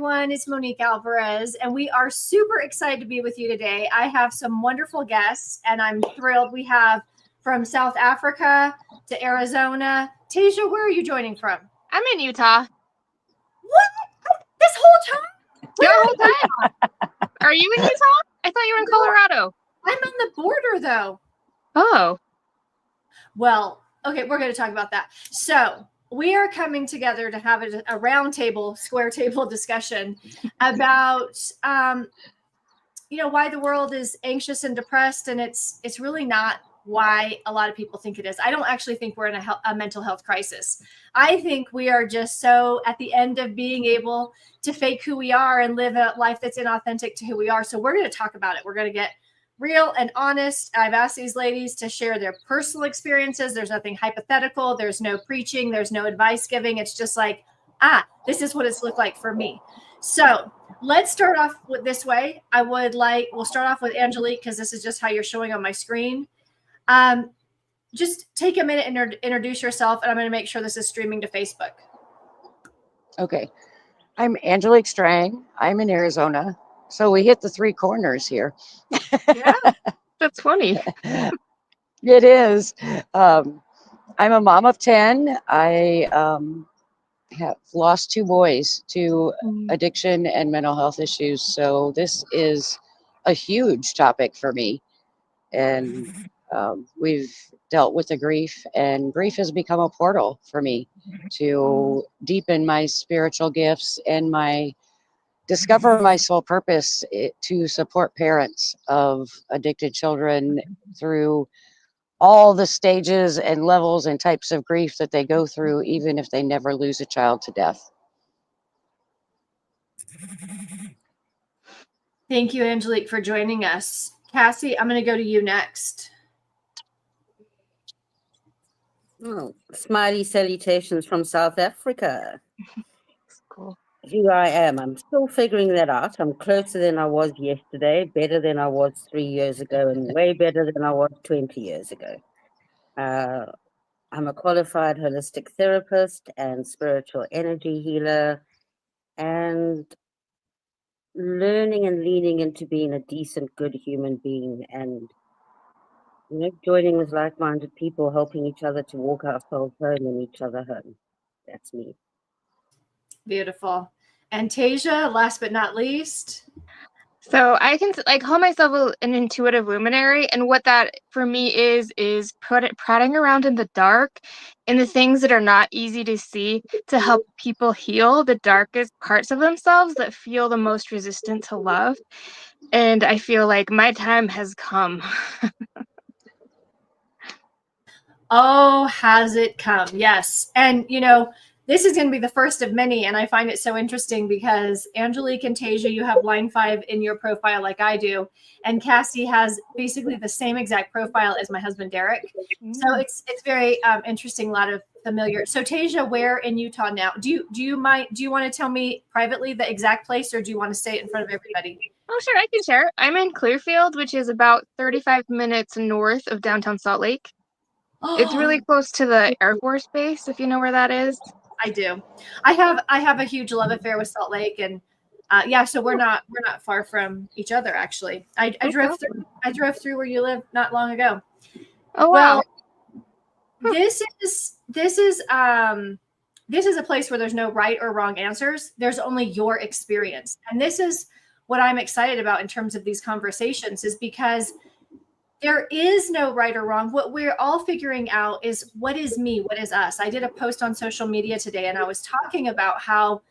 everyone. It's Monique Alvarez, and we are super excited to be with you today. I have some wonderful guests, and I'm thrilled. We have from South Africa to Arizona. Tasia, where are you joining from? I'm in Utah. What? This whole time? The whole time? Are you in Utah? I thought you were in Colorado. I'm on the border, though. Oh. Well, okay, we're going to talk about that. So we are coming together to have a round table, square table discussion about, why the world is anxious and depressed. And it's really not why a lot of people think it is. I don't actually think we're in a mental health crisis. I think we are just so at the end of being able to fake who we are and live a life that's inauthentic to who we are. So we're going to talk about it. We're going to get real and honest. I've asked these ladies to share their personal experiences. There's nothing hypothetical. There's no preaching. There's no advice giving. It's just like, this is what it's looked like for me. So let's start off with this way. We'll start off with Angelique, because this is just how you're showing on my screen. Just take a minute and introduce yourself, and I'm going to make sure this is streaming to Facebook. Okay. I'm Angelique Strang. I'm in Arizona. So we hit the three corners here. Yeah, that's funny. It is. I'm a mom of 10. I have lost 2 boys to addiction and mental health issues. So this is a huge topic for me. And we've dealt with the grief, and grief has become a portal for me to deepen my spiritual gifts and discover my sole purpose to support parents of addicted children through all the stages and levels and types of grief that they go through, even if they never lose a child to death. Thank you, Angelique, for joining us. Cassie, I'm going to go to you next. Oh, smiley salutations from South Africa. Cool. Who I am, I'm still figuring that out. I'm closer than I was yesterday, better than I was 3 years ago, and way better than I was 20 years ago. I'm a qualified holistic therapist and spiritual energy healer, and learning and leaning into being a decent, good human being, and joining with like-minded people, helping each other to walk ourselves home and each other home. That's me. Beautiful. And Tasia, last but not least. So I can call myself an intuitive luminary, and what that for me is prodding around in the dark and the things that are not easy to see to help people heal the darkest parts of themselves that feel the most resistant to love. And I feel like my time has come. Oh, has it come? Yes. And, this is going to be the first of many. And I find it so interesting because Angelique and Tasia, you have line 5 in your profile like I do. And Cassie has basically the same exact profile as my husband, Derek. So it's very interesting, a lot of familiar. So Tasia, where in Utah now? Do you want to tell me privately the exact place, or do you want to say it in front of everybody? Oh, sure. I can share. I'm in Clearfield, which is about 35 minutes north of downtown Salt Lake. It's really close to the Air Force Base, if you know where that is. I do. I have a huge love affair with Salt Lake, and so we're not far from each other, actually. I drove through where you live not long ago. Oh, wow. Well, this is a place where there's no right or wrong answers. There's only your experience. And this is what I'm excited about in terms of these conversations, is because there is no right or wrong. What we're all figuring out is what is me, what is us. I did a post on social media today, and I was talking about how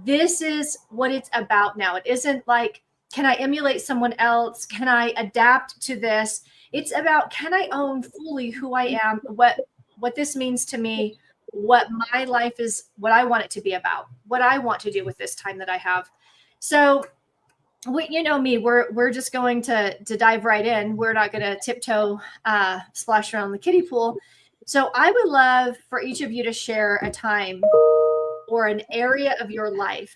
this is what it's about now. It isn't like, can I emulate someone else? Can I adapt to this? It's about, can I own fully who I am, what this means to me, what my life is, what I want it to be about, what I want to do with this time that I have. So me, we're just going to dive right in. We're not going to tiptoe, splash around the kiddie pool. So I would love for each of you to share a time or an area of your life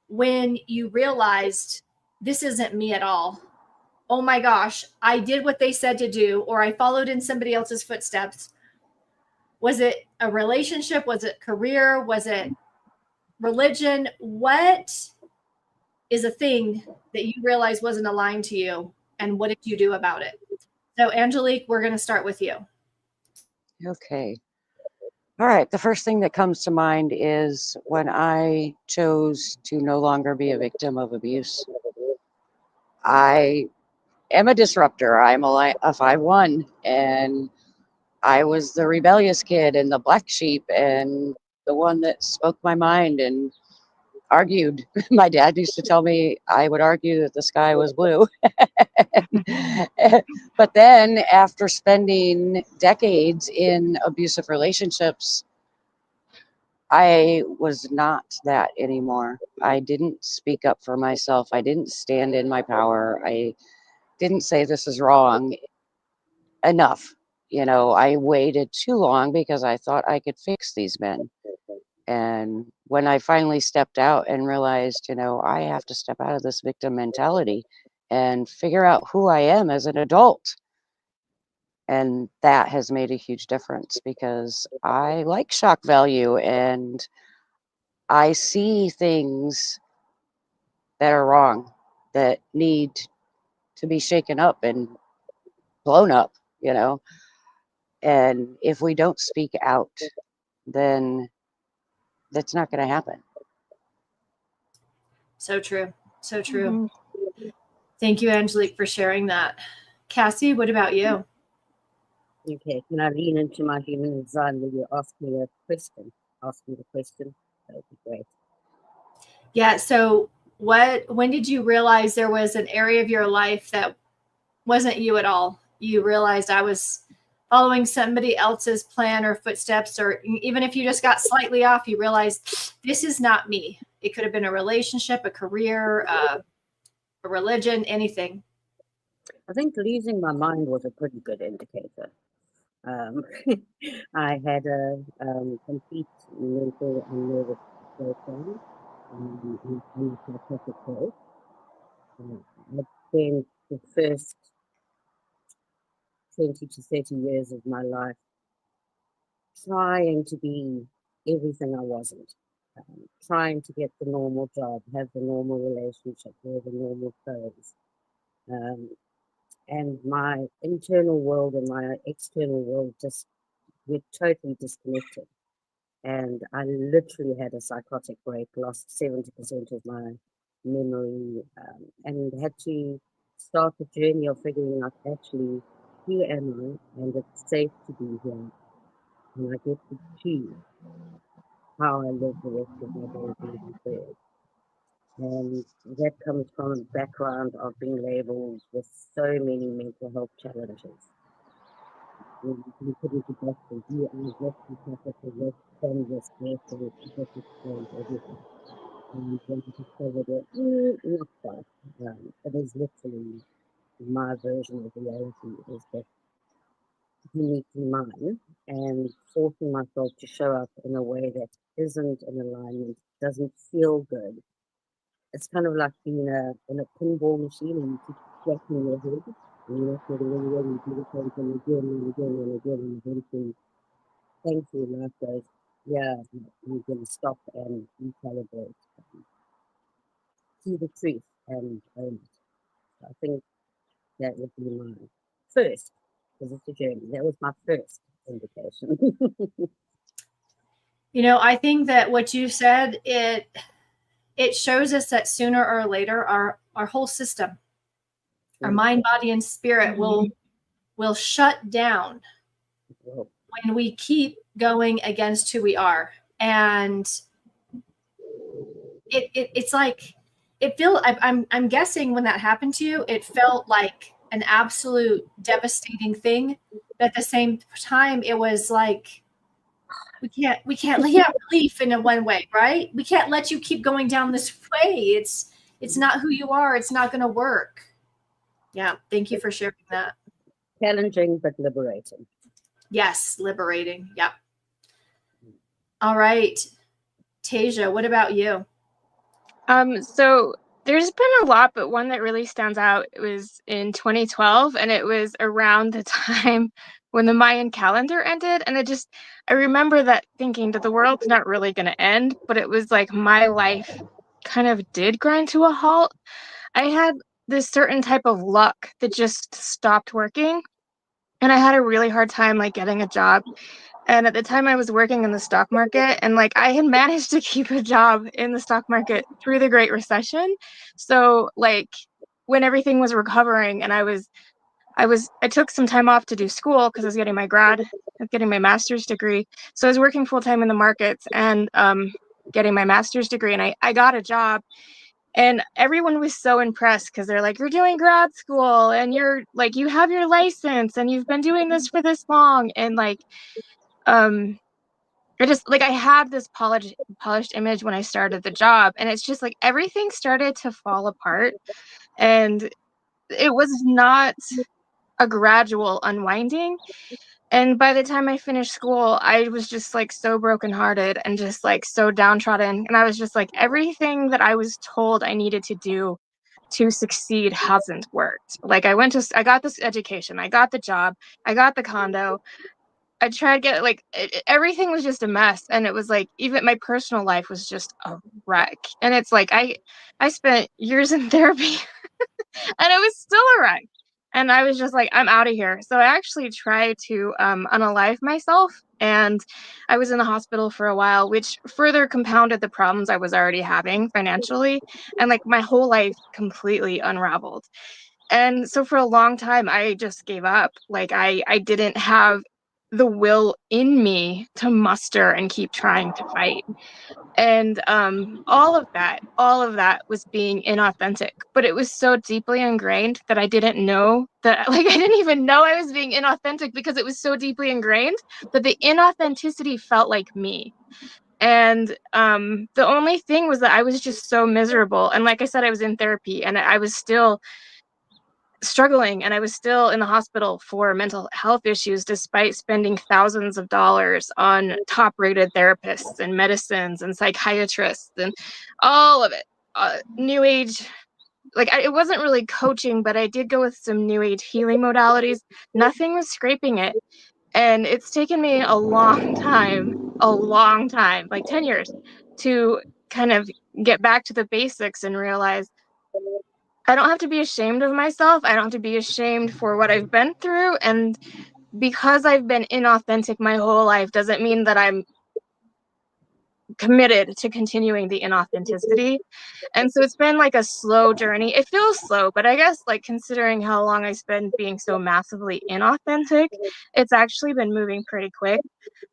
when you realized this isn't me at all. Oh my gosh, I did what they said to do, or I followed in somebody else's footsteps. Was it a relationship? Was it career? Was it religion, what is a thing that you realized wasn't aligned to you, and what did you do about it? So, Angelique, we're going to start with you. Okay. All right. The first thing that comes to mind is when I chose to no longer be a victim of abuse. I am a disruptor. I'm a 5'1", and I was the rebellious kid and the black sheep and the one that spoke my mind and argued. My dad used to tell me I would argue that the sky was blue. But then after spending decades in abusive relationships, I was not that anymore. I didn't speak up for myself. I didn't stand in my power. I didn't say this is wrong enough. I waited too long because I thought I could fix these men. And when I finally stepped out and realized, I have to step out of this victim mentality and figure out who I am as an adult. And that has made a huge difference because I like shock value and I see things that are wrong that need to be shaken up and blown up, And if we don't speak out, then that's not going to happen. So true. So true. Thank you, Angelique, for sharing that. Cassie, what about you? Okay, can I lean into my human design? Will you ask me a question? Ask me the question. That would be great. Yeah. So when did you realize there was an area of your life that wasn't you at all? You realized I was following somebody else's plan or footsteps, or even if you just got slightly off, you realized this is not me. It could have been a relationship, a career, a religion, anything. I think losing my mind was a pretty good indicator. I had a complete mental and nervous breakdown in psychotic growth. I spent the first 20 to 30 years of my life trying to be everything I wasn't. Trying to get the normal job, have the normal relationship, wear the normal clothes. And my internal world and my external world just were totally disconnected. And I literally had a psychotic break, lost 70% of my memory, and had to start the journey of figuring out actually who am I, and it's safe to be here. And I get to choose how I live the rest of my days moving forward. And that comes from a background of being labeled with so many mental health challenges. You put into boxes, you are this, because of this, from this, therefore, this explains everything. And when you discover that, not quite. It is literally my version of reality is that uniquely mine, and forcing myself to show up in a way that isn't in alignment, doesn't feel good. It's kind of like being in a pinball machine and you keep scratching your head and you're not getting anywhere, you do the same thing again and again and again, and eventually, thankfully, life goes, yeah, you're going to stop and recalibrate, see the truth and own it. So I think that would be my first, because it's a journey. That was my first indication. I think that what you said, it shows us that sooner or later our whole system, our mind, body, and spirit will shut down when we keep going against who we are. And it's like I'm guessing when that happened to you, it felt like an absolute devastating thing. But at the same time, it was like we can't relief in a one way, right? We can't let you keep going down this way. It's not who you are. It's not going to work. Yeah. Thank you for sharing that. Challenging, but liberating. Yes. Liberating. Yep. All right. Tasia, what about you? So there's been a lot, but one that really stands out was in 2012, and it was around the time when the Mayan calendar ended. And I remember that thinking that the world's not really going to end, but it was like my life kind of did grind to a halt. I had this certain type of luck that just stopped working. And I had a really hard time like getting a job. And at the time I was working in the stock market, and like I had managed to keep a job in the stock market through the Great Recession. So like when everything was recovering and I took some time off to do school because I was getting my master's degree. So I was working full time in the markets and getting my master's degree, and I got a job. And everyone was so impressed because they're like, you're doing grad school and you're like, you have your license and you've been doing this for this long. And like, I had this polished image when I started the job, and it's just like everything started to fall apart, and it was not a gradual unwinding. And by the time I finished school, I was just like so brokenhearted and just like so downtrodden. And I was just like, everything that I was told I needed to do to succeed hasn't worked. Like I got this education, I got the job, I got the condo. I tried to get everything was just a mess. And it was like, even my personal life was just a wreck. And it's like, I spent years in therapy and it was still a wreck. And I was just like, I'm out of here. So I actually tried to unalive myself. And I was in the hospital for a while, which further compounded the problems I was already having financially. And like my whole life completely unraveled. And so for a long time, I just gave up. Like I didn't have the will in me to muster and keep trying to fight. And all of that was being inauthentic, but it was so deeply ingrained that I didn't know that, like, I didn't even know I was being inauthentic because it was so deeply ingrained that the inauthenticity felt like me. And the only thing was that I was just so miserable. And like I said, I was in therapy and I was still struggling, and I was still in the hospital for mental health issues despite spending thousands of dollars on top rated therapists and medicines and psychiatrists and all of it. New age, it wasn't really coaching, but I did go with some new age healing modalities. Nothing was scraping it. And it's taken me a long time, like 10 years, to kind of get back to the basics and realize I don't have to be ashamed of myself. I don't have to be ashamed for what I've been through. And because I've been inauthentic my whole life doesn't mean that I'm committed to continuing the inauthenticity. And so it's been like a slow journey. It feels slow, but I guess like considering how long I spent being so massively inauthentic, it's actually been moving pretty quick.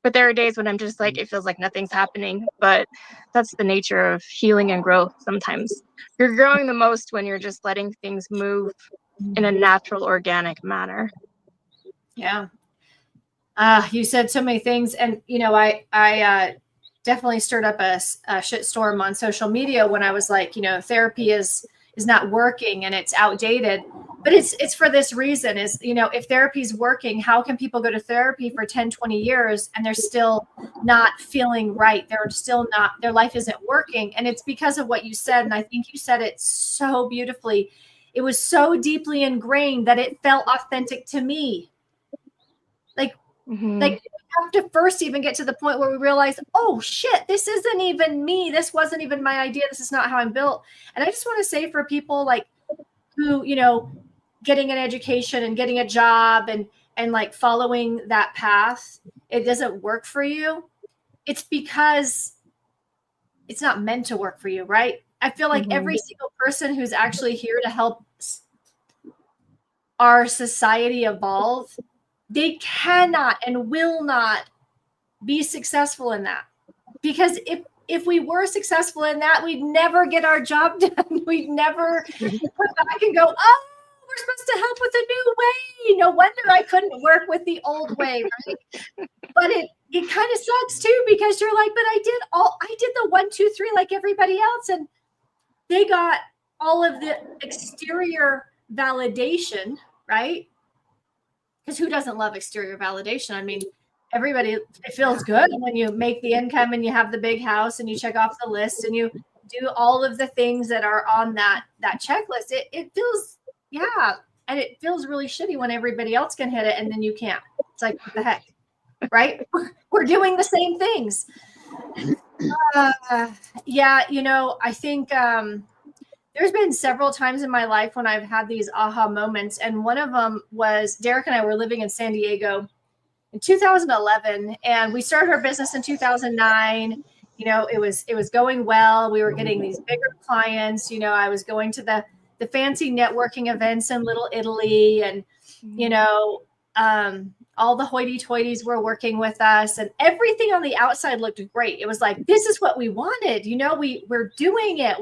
But there are days when I'm just like, it feels like nothing's happening. But that's the nature of healing and growth. Sometimes you're growing the most when you're just letting things move in a natural, organic manner. Yeah. You said so many things. And, I definitely stirred up a shitstorm on social media when I was like, therapy is not working and it's outdated. But it's for this reason is, if therapy is working, how can people go to therapy for 10, 20 years and they're still not feeling right? Their life isn't working. And it's because of what you said. And I think you said it so beautifully. It was so deeply ingrained that it felt authentic to me. Like we have to first even get to the point where we realize, oh shit, this isn't even me. This wasn't even my idea. This is not how I'm built. And I just want to say for people like who, getting an education and getting a job and like following that path, it doesn't work for you. It's because it's not meant to work for you, right? I feel like every single person who's actually here to help our society evolve, they cannot and will not be successful in that. Because if we were successful in that, we'd never get our job done. We'd never come back and go, oh, we're supposed to help with a new way. No wonder I couldn't work with the old way, right? But it kind of sucks too, because you're like, but I did the 1, 2, 3 like everybody else. And they got all of the exterior validation, right? Because who doesn't love exterior validation? I mean, everybody, it feels good when you make the income and you have the big house and you check off the list and you do all of the things that are on that checklist. It feels, yeah. And it feels really shitty when everybody else can hit it and then you can't. It's like, what the heck, right? We're doing the same things. Yeah, I think there's been several times in my life when I've had these aha moments. And one of them was Derek and I were living in San Diego in 2011, and we started our business in 2009. It was going well. We were getting these bigger clients. I was going to the fancy networking events in Little Italy, and all the hoity-toities were working with us, and everything on the outside looked great. It was like, this is what we wanted. We're doing it.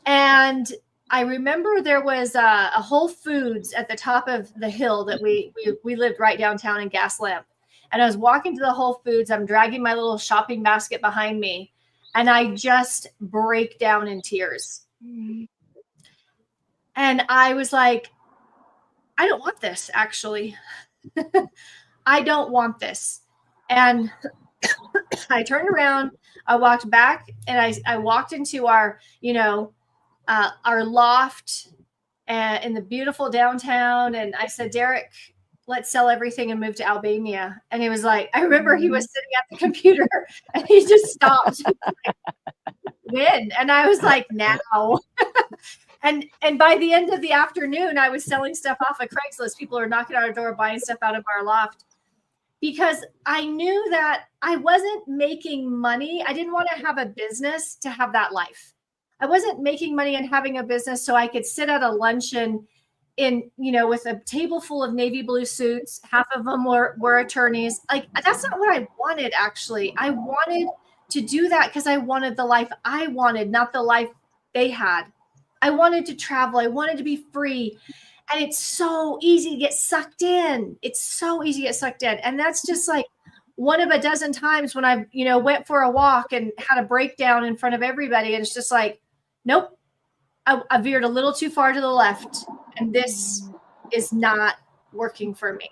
And I remember there was a Whole Foods at the top of the hill that we lived right downtown in Gaslamp. And I was walking to the Whole Foods. I'm dragging my little shopping basket behind me, and I just break down in tears. And I was like, I don't want this, actually. I don't want this. And I turned around, I walked back, and I walked into our loft in the beautiful downtown. And I said, Derek, let's sell everything and move to Albania. And he was like, I remember he was sitting at the computer and he just stopped. When? And I was like, now. And by the end of the afternoon, I was selling stuff off of Craigslist. People are knocking on our door, buying stuff out of our loft, because I knew that I wasn't making money. I didn't want to have a business to have that life. I wasn't making money and having a business so I could sit at a luncheon with a table full of navy blue suits. Half of them were attorneys. Like, that's not what I wanted, actually. I wanted to do that because I wanted the life I wanted, not the life they had. I wanted to travel. I wanted to be free. And it's so easy to get sucked in. And that's just like one of a dozen times when I, went for a walk and had a breakdown in front of everybody. And it's just like, nope, I veered a little too far to the left. And this is not working for me.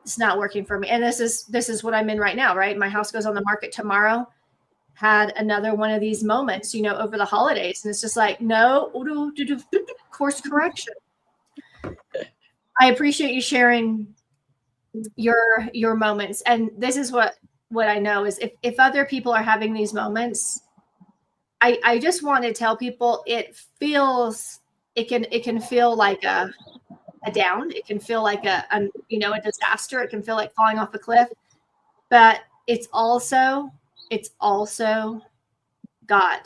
It's not working for me. And this is what I'm in right now, right? My house goes on the market tomorrow. Had another one of these moments, over the holidays. And it's just like, no, course correction. I appreciate you sharing your moments. And this is what I know is if other people are having these moments, I just want to tell people it can feel like a down. It can feel like a disaster. It can feel like falling off a cliff, but it's also God,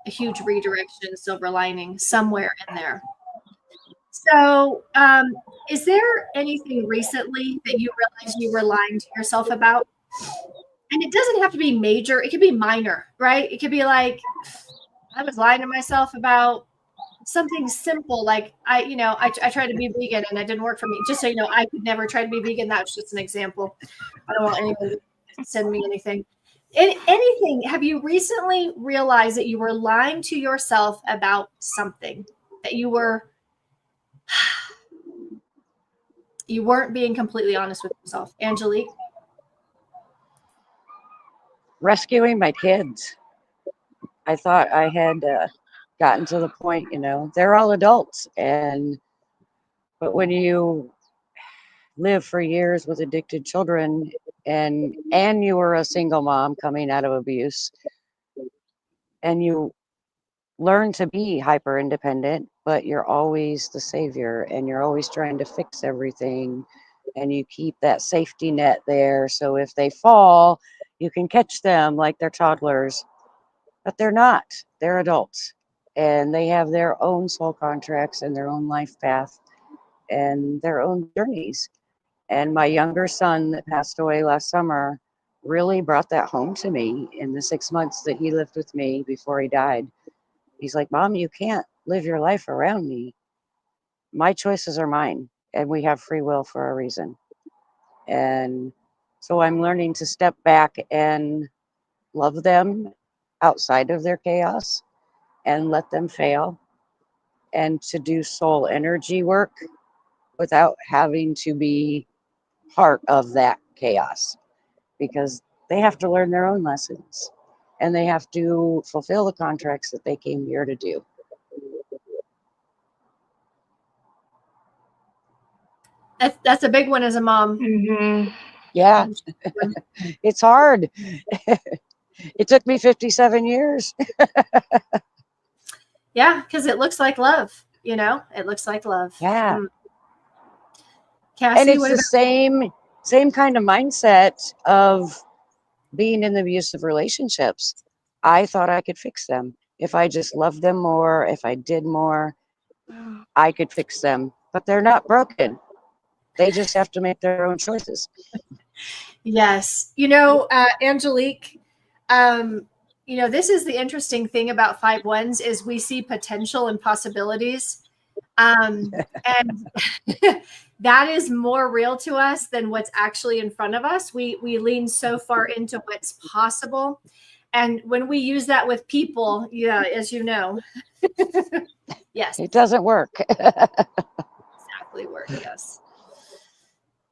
a huge redirection, silver lining somewhere in there. So, is there anything recently that you realized you were lying to yourself about? And it doesn't have to be major. It could be minor, right? It could be like, I was lying to myself about something simple. Like I tried to be vegan and it didn't work for me. Just so you know, I could never try to be vegan. That's just an example. I don't want anyone to send me anything. Anything. Have you recently realized that you were lying to yourself about something, that you weren't being completely honest with yourself? Angelique? Rescuing my kids. I thought I had gotten to the point, they're all adults. But when you live for years with addicted children and you were a single mom coming out of abuse, and you learn to be hyper independent, but you're always the savior and you're always trying to fix everything, and you keep that safety net there so if they fall you can catch them like they're toddlers. But they're not. They're adults and they have their own soul contracts and their own life path and their own journeys. And my younger son that passed away last summer really brought that home to me in the 6 months that he lived with me before he died. He's like, Mom, you can't live your life around me. My choices are mine, and we have free will for a reason. And so I'm learning to step back and love them outside of their chaos and let them fail, and to do soul energy work without having to be part of that chaos, because they have to learn their own lessons and they have to fulfill the contracts that they came here to do. That's a big one as a mom. Mhm. Yeah, it's hard. It took me 57 years. Yeah, because it looks like love. It looks like love. Yeah. Mm. And Cassie, it's what the about? same kind of mindset of being in abusive relationships. I thought I could fix them. If I just loved them more, if I did more, I could fix them. But they're not broken. They just have to make their own choices. Yes. Angelique, this is the interesting thing about 5-1s is we see potential and possibilities. And that is more real to us than what's actually in front of us. We lean so far into what's possible. And when we use that with people, yeah, as you know, yes, It doesn't work. exactly work. Yes.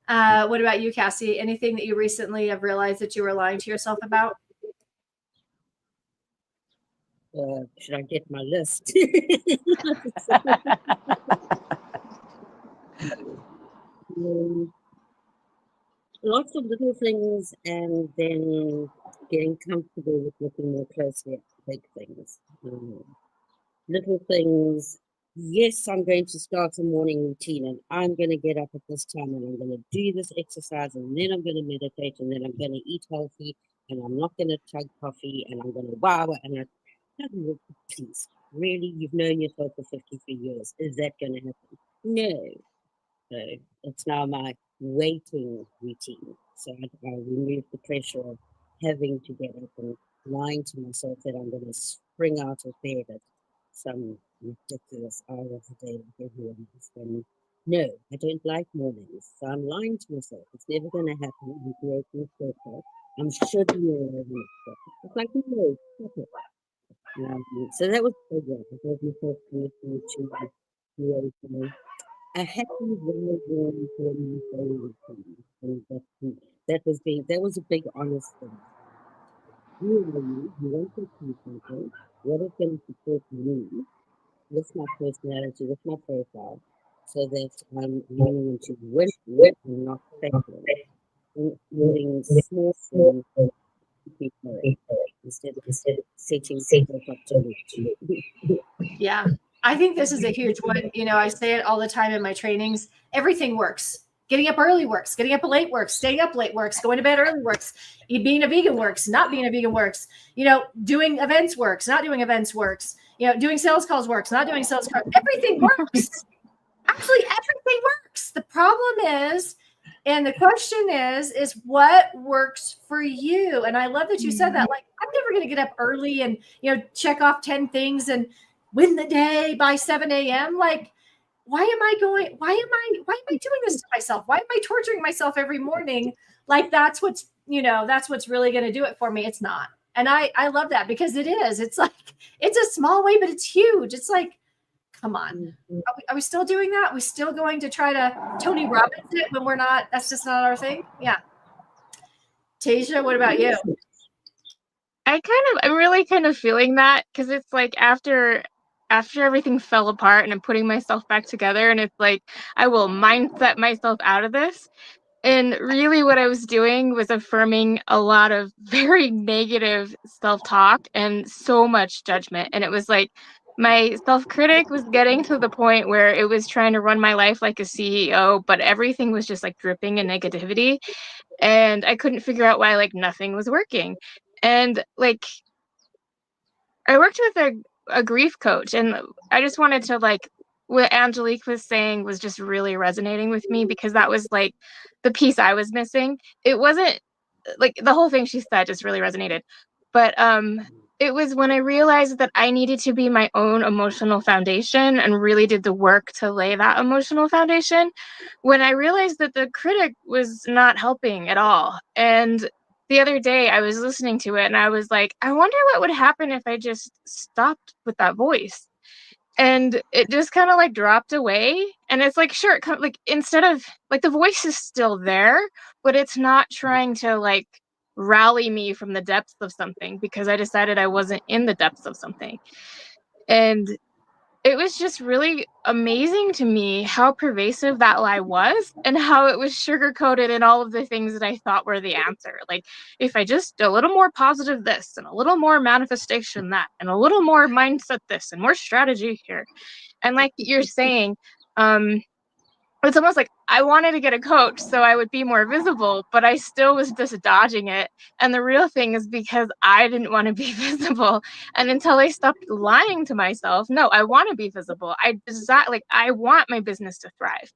What about you, Cassie? Anything that you recently have realized that you were lying to yourself about? Should I get my list? Lots of little things, and then getting comfortable with looking more closely at big things. Little things. Yes, I'm going to start a morning routine, and I'm going to get up at this time, and I'm going to do this exercise, and then I'm going to meditate, and then I'm going to eat healthy, and I'm not going to chug coffee, and I'm going to wow, and please, really, you've known yourself for 53 years. Is that going to happen? No. So it's now my waiting routine. So I remove the pressure of having to get up and lying to myself that I'm going to spring out of bed at some ridiculous hour of the day like everyone else. And no, I don't like mornings. So I'm lying to myself. It's never going to happen. I'm creating pressure. I'm shouldn't realizing it. It's like, no, stop it. So that was so good. I gave myself permission to create a happy, vibrant, daily routine. And that was a big honest thing. Who are you? You want to see something. What is going to support me with my personality, with my profile, so that I'm leaning into winning and not failing. And doing small things to keep going instead of setting myself up to lose. Yeah. I think this is a huge one. I say it all the time in my trainings. Everything works. Getting up early works. Getting up late works. Staying up late works. Going to bed early works. Being a vegan works. Not being a vegan works. Doing events works. Not doing events works. Doing sales calls works. Not doing sales calls. Everything works. Actually, everything works. The problem is, and the question is what works for you? And I love that you said that. Like, I'm never going to get up early and, check off 10 things and win the day by 7 a.m. Like, why am I doing this to myself? Why am I torturing myself every morning? Like, that's what's really going to do it for me. It's not. And I love that because it is. It's like, it's a small way, but it's huge. It's like, come on. Are we still doing that? Are we still going to try to Tony Robbins it when we're not? That's just not our thing. Yeah. Tasia, what about you? I'm really kind of feeling that because it's like after everything fell apart and I'm putting myself back together, and it's like I will mindset myself out of this. And really what I was doing was affirming a lot of very negative self-talk and so much judgment. And it was like my self-critic was getting to the point where it was trying to run my life like a CEO, but everything was just like dripping in negativity. And I couldn't figure out why like nothing was working. And like I worked with a grief coach, and I just wanted to like what Angelique was saying was just really resonating with me because that was like the piece I was missing. It wasn't like the whole thing she said just really resonated. But it was when I realized that I needed to be my own emotional foundation and really did the work to lay that emotional foundation, when I realized that the critic was not helping at all. And the other day I was listening to it and I was like, I wonder what would happen if I just stopped with that voice. And it just kind of like dropped away. And it's like, sure, like instead of like the voice is still there, but it's not trying to like rally me from the depths of something because I decided I wasn't in the depths of something. And it was just really amazing to me how pervasive that lie was and how it was sugar coated in all of the things that I thought were the answer. Like, if I just a little more positive this and a little more manifestation that and a little more mindset this and more strategy here. And like you're saying, it's almost like I wanted to get a coach so I would be more visible, but I still was just dodging it. And the real thing is because I didn't want to be visible. And until I stopped lying to myself, no, I want to be visible. I want my business to thrive.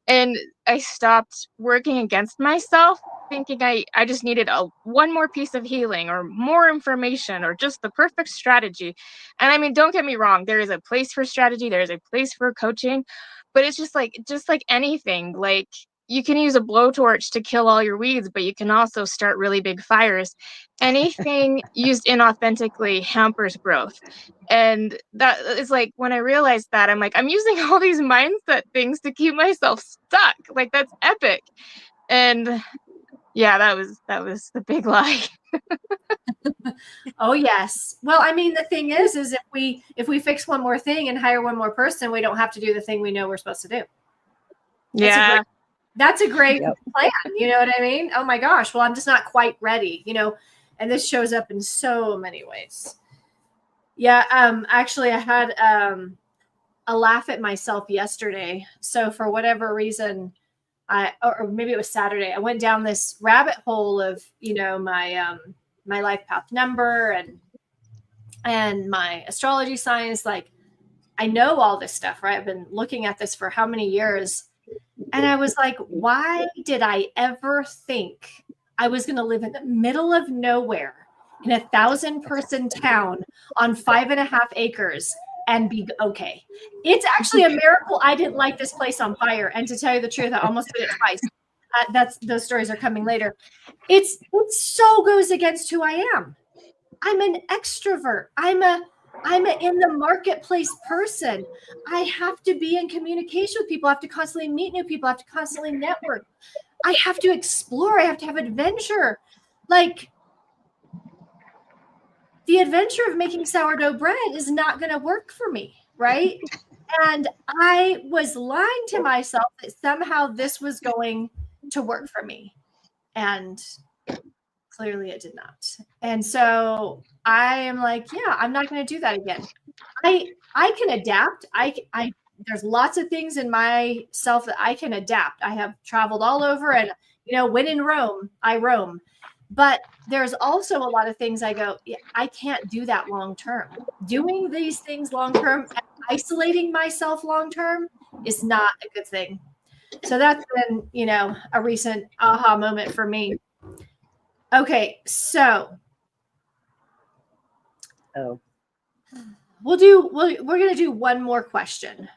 And I stopped working against myself, thinking I just needed one more piece of healing or more information or just the perfect strategy. And I mean, don't get me wrong, there is a place for strategy, there is a place for coaching, but it's just like anything. Like, you can use a blowtorch to kill all your weeds, but you can also start really big fires. Anything used inauthentically hampers growth. And that is like, when I realized that, I'm like, I'm using all these mindset things to keep myself stuck. Like, that's epic. And yeah, that was the big lie. Oh yes. Well, I mean, the thing is if we fix one more thing and hire one more person, we don't have to do the thing we know we're supposed to do. Yeah. That's a great Yep. plan. You know what I mean? Oh my gosh. Well, I'm just not quite ready, you know, and this shows up in so many ways. Yeah. Actually I had, a laugh at myself yesterday. So for whatever reason, or maybe it was Saturday, I went down this rabbit hole of, you know, my life path number and my astrology science. Like, I know all this stuff, right? I've been looking at this for how many years. And I was like, why did I ever think I was going to live in the middle of nowhere in a 1,000-person town on 5.5 acres and be okay? It's actually a miracle I didn't light this place on fire. And to tell you the truth, I almost did it twice. Those stories are coming later. It so goes against who I am. I'm an extrovert. I'm a in the marketplace person. I have to be in communication with people. I have to constantly meet new people. I have to constantly network. I have to explore. I have to have adventure. Like, the adventure of making sourdough bread is not going to work for me, right? And I was lying to myself that somehow this was going to work for me. And clearly it did not. And so I am like, yeah, I'm not going to do that again. I can adapt. There's lots of things in myself that I can adapt. I have traveled all over, and, you know, when in Rome, I roam. But there's also a lot of things I go, yeah, I can't do that long term. Doing these things long term, isolating myself long term is not a good thing. So that's been, you know, a recent aha moment for me. Okay, so we're going to do one more question.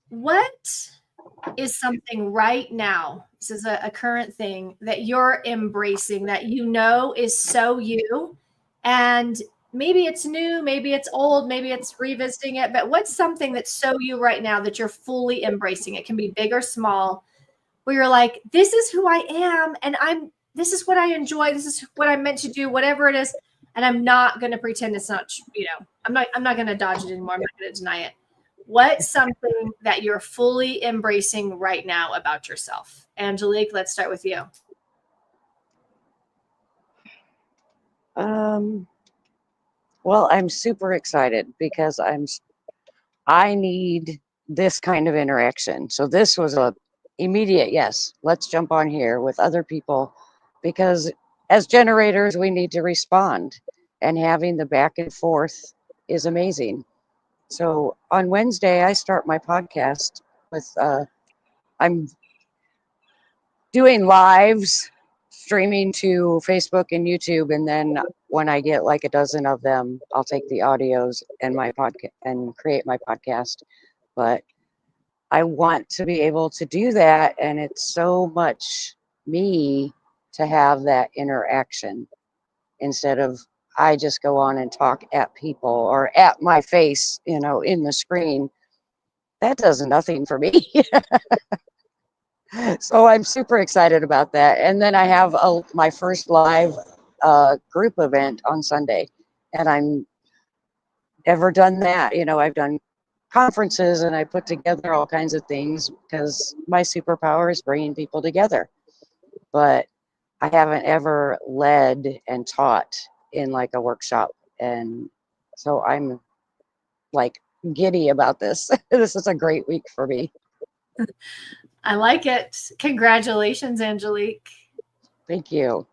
What is something right now, this is a current thing, that you're embracing, that you know is so you, and maybe it's new, maybe it's old, maybe it's revisiting it, but what's something that's so you right now that you're fully embracing? It can be big or small, where you're like, this is who I am, and this is what I enjoy, this is what I'm meant to do, whatever it is, and I'm not going to pretend it's not, you know, I'm not going to dodge it anymore. I'm not going to deny it. What's something that you're fully embracing right now about yourself? Angelique, let's start with you. Well, I'm super excited because I need this kind of interaction. So this was a immediate yes. Let's jump on here with other people, because as generators we need to respond, and having the back and forth is amazing. So on Wednesday I start my podcast with I'm doing lives, streaming to Facebook and YouTube, and then when I get like a dozen of them, I'll take the audios and my podcast and create my podcast. But I want to be able to do that, and it's so much me to have that interaction instead of I just go on and talk at people or at my face, you know, in the screen. That does nothing for me. So I'm super excited about that. And then I have my first live group event on Sunday, and I'm ever done that. You know, I've done conferences and I put together all kinds of things because my superpower is bringing people together. But I haven't ever led and taught in like a workshop. And so I'm like giddy about this. This is a great week for me. I like it. Congratulations, Angelique. Thank you.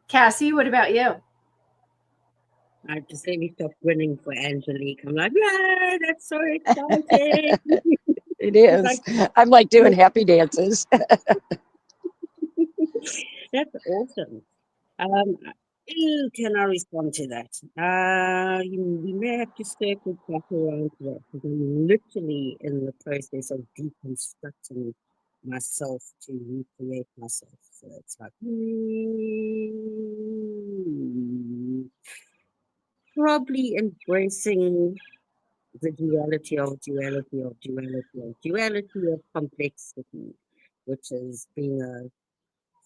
Cassie, what about you? I just let me stop grinning for Angelique. I'm like, yeah, that's so exciting. It is. I'm like doing happy dances. That's awesome. Can I respond to that? We may have to circle back around to that because I'm literally in the process of deconstructing myself to recreate myself. So it's like, probably embracing the duality of complexity, which is being a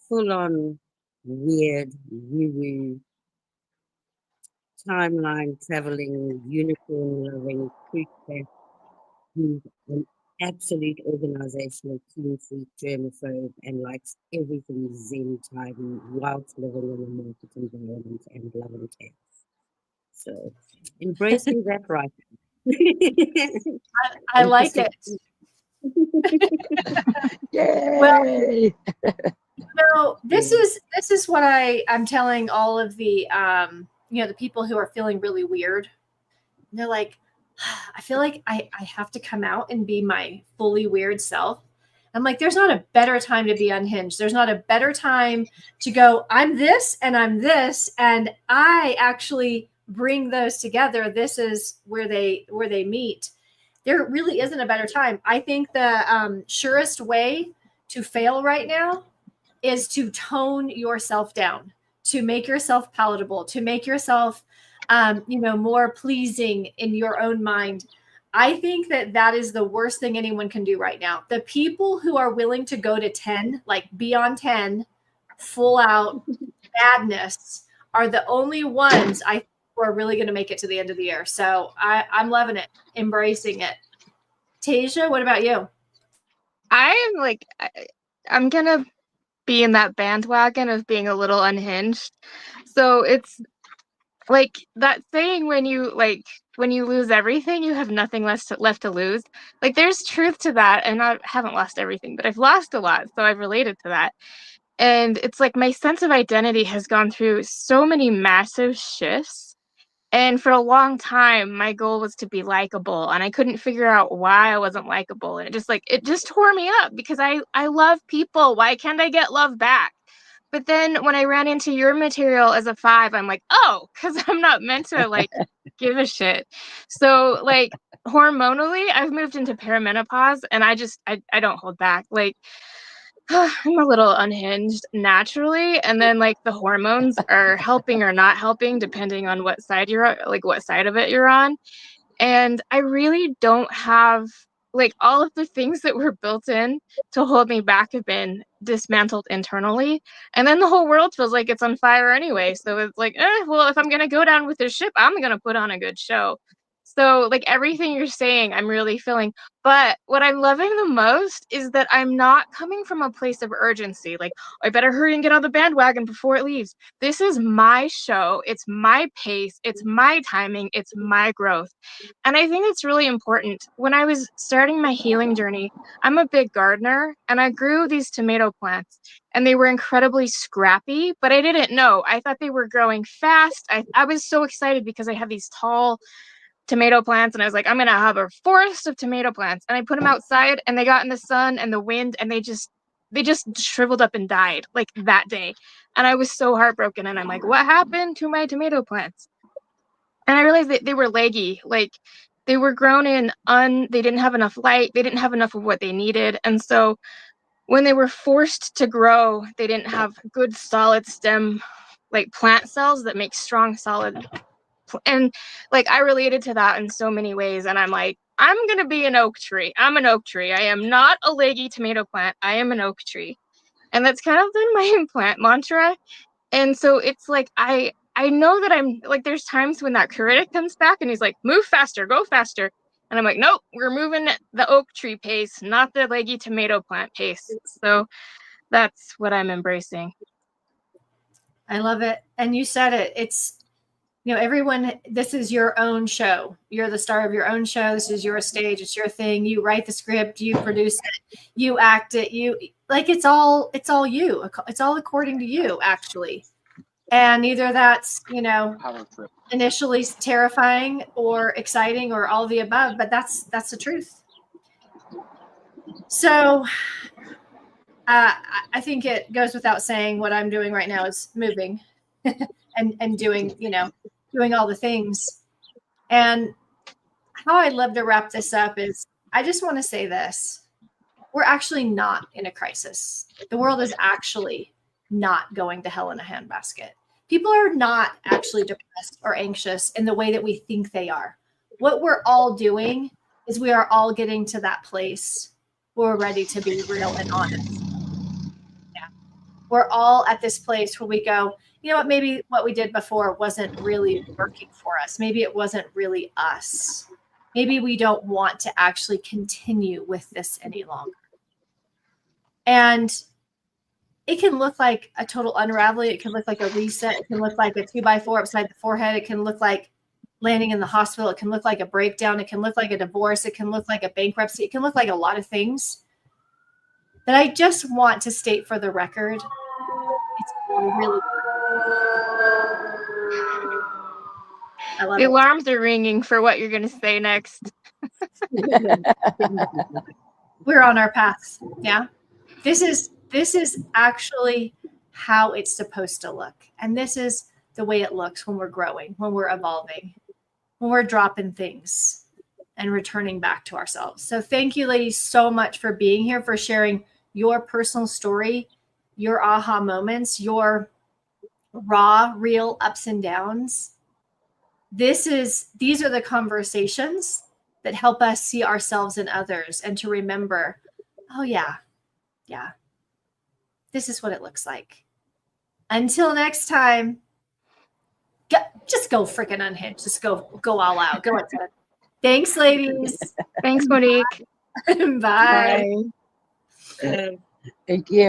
full-on weird, woo-woo, timeline traveling, unicorn loving creature who's an absolute organizational clean freak, germaphobe, and likes everything zen tidy whilst living in a market environment and loving chaos. So embracing that right now. I like it. Yay! Well, so this is what I'm telling all of the the people who are feeling really weird. And they're like, I feel like I have to come out and be my fully weird self. I'm like, there's not a better time to be unhinged. There's not a better time to go, I'm this and I'm this, and I actually bring those together. This is where they meet. There really isn't a better time. I think the surest way to fail right now is to tone yourself down, to make yourself palatable, to make yourself more pleasing in your own mind. I think that is the worst thing anyone can do right now. The people who are willing to go to 10, like beyond 10, full out madness, are the only ones I think who are really going to make it to the end of the year. So I'm loving it, embracing it. Tasia, what about you? I'm gonna be in that bandwagon of being a little unhinged. So it's like that saying, when you lose everything, you have nothing left to lose. Like, there's truth to that, and I haven't lost everything, but I've lost a lot, so I've related to that. And it's like my sense of identity has gone through so many massive shifts. And for a long time, my goal was to be likable, and I couldn't figure out why I wasn't likable. And it just tore me up because I love people. Why can't I get love back? But then when I ran into your material as a 5, I'm like, oh, because I'm not meant to give a shit. So hormonally, I've moved into perimenopause, and I don't hold back. I'm a little unhinged naturally, and then the hormones are helping or not helping depending on what side what side of it you're on. And I really don't have all of the things that were built in to hold me back have been dismantled internally, and then the whole world feels like it's on fire anyway. So it's well, if I'm gonna go down with this ship, I'm gonna put on a good show. So everything you're saying, I'm really feeling. But what I'm loving the most is that I'm not coming from a place of urgency. I better hurry and get on the bandwagon before it leaves. This is my show. It's my pace. It's my timing. It's my growth. And I think it's really important. When I was starting my healing journey, I'm a big gardener, and I grew these tomato plants, and they were incredibly scrappy, but I didn't know. I thought they were growing fast. I was so excited because I had these tall tomato plants, and I was like, I'm gonna have a forest of tomato plants. And I put them outside, and they got in the sun and the wind, and they just shriveled up and died that day. And I was so heartbroken, and I'm like, what happened to my tomato plants? And I realized that they were leggy. They were grown in they didn't have enough light, they didn't have enough of what they needed. And so when they were forced to grow, they didn't have good solid stem plant cells that make strong solid. And I related to that in so many ways. And I'm like, I'm gonna be an oak tree. I'm an oak tree. I am not a leggy tomato plant. I am an oak tree. And that's kind of been my plant mantra. And so it's I I know that I'm like, there's times when that critic comes back and he's like, move faster, go faster. And I'm like, nope, we're moving at the oak tree pace, not the leggy tomato plant pace. So that's what I'm embracing. I love it. And you said it. It's, everyone, this is your own show. You're the star of your own show. This is your stage. It's your thing. You write the script, you produce it, you act it, it's all you. It's all according to you, actually. And either that's, initially terrifying or exciting or all the above, but that's the truth. So I think it goes without saying what I'm doing right now is moving and doing, doing all the things. And how I'd love to wrap this up is I just want to say this. We're actually not in a crisis. The world is actually not going to hell in a handbasket. People are not actually depressed or anxious in the way that we think they are. What we're all doing is we are all getting to that place where we're ready to be real and honest. Yeah. We're all at this place where we go, you know what, maybe what we did before wasn't really working for us. Maybe it wasn't really us. Maybe we don't want to actually continue with this any longer. And it can look like a total unraveling. It can look like a reset. It can look like a 2x4 upside the forehead. It can look like landing in the hospital. It can look like a breakdown. It can look like a divorce. It can look like a bankruptcy. It can look like a lot of things. But I just want to state for the record, it's really I love The it. alarms are ringing for what you're going to say next. We're on our paths. Yeah. This is actually how it's supposed to look. And this is the way it looks when we're growing, when we're evolving, when we're dropping things and returning back to ourselves. So thank you, ladies, so much for being here, for sharing your personal story, your aha moments, your raw, real ups and downs. These are the conversations that help us see ourselves and others and to remember, oh yeah, this is what it looks like. Until next time, just go freaking unhinged. Just go all out. Go ahead. Thanks, ladies. Thanks, Monique. Bye. Um, Thank you.